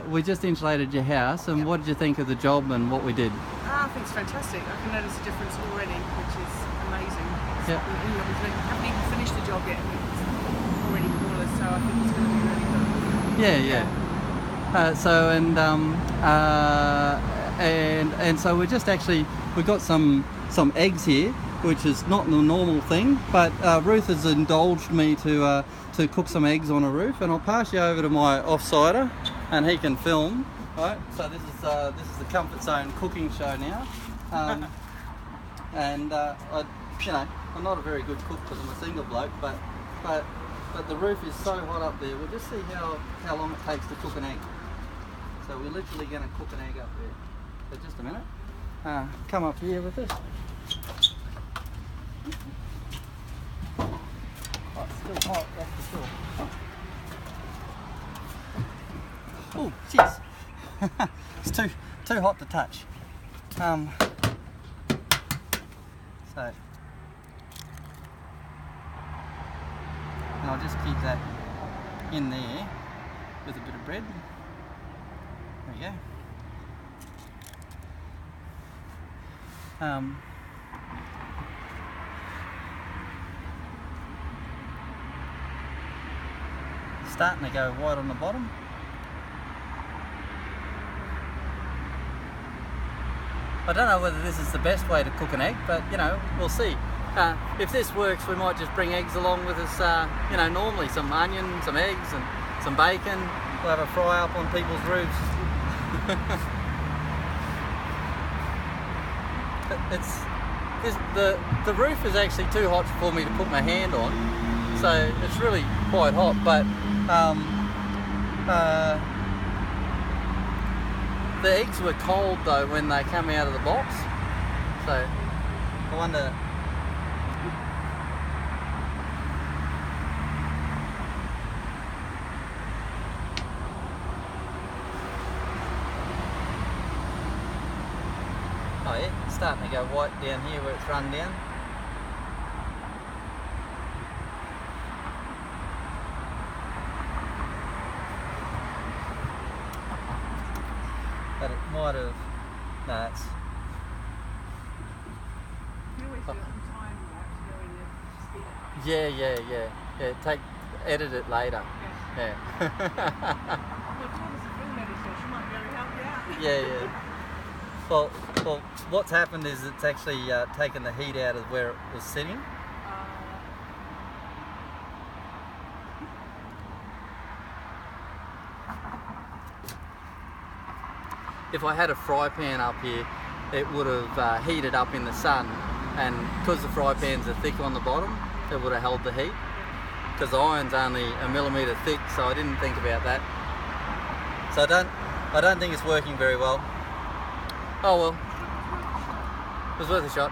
we just insulated your house, and what did you think of the job and what we did? I think it's fantastic. I can notice a difference already, which is amazing. Yeah. We haven't even finished the job yet, and it's already cooler, so I think it's going to be really good. And so we're just actually, we've got some eggs here, which is not the normal thing, but Ruth has indulged me to cook some eggs on a roof, and I'll pass you over to my offsider and he can film. Right, so this is the Comfort Zone cooking show now, and I'm not a very good cook because I'm a single bloke, but the roof is so hot up there. We'll just see how long it takes to cook an egg. So we're literally going to cook an egg up there. So just a minute. Come up here with us. Oh, it's still hot, that's for sure. Oh, jeez. It's too hot to touch. So and I'll just keep that in there with a bit of bread. There you go. Starting to go white on the bottom. I don't know whether this is the best way to cook an egg, but we'll see. If this works, we might just bring eggs along with us, normally some onion, some eggs and some bacon. We'll have a fry up on people's roofs. The roof is actually too hot for me to put my hand on, so it's really quite hot, but the eggs were cold though when they come out of the box, so I wonder. Oh yeah, it's starting to go white down here where it's run down. But it might have. No, it's. You always do it on time, you have to go in and spin it. Yeah. Edit it later. Yeah. Well, Thomas is film editor, she might be able to help you out. Yeah. Well, what's happened is it's actually taken the heat out of where it was sitting. If I had a fry pan up here, it would have heated up in the sun, and because the fry pans are thick on the bottom, it would have held the heat. Because the iron's only 1 millimetre thick, so I didn't think about that. So I don't think it's working very well. Oh well, it was worth a shot.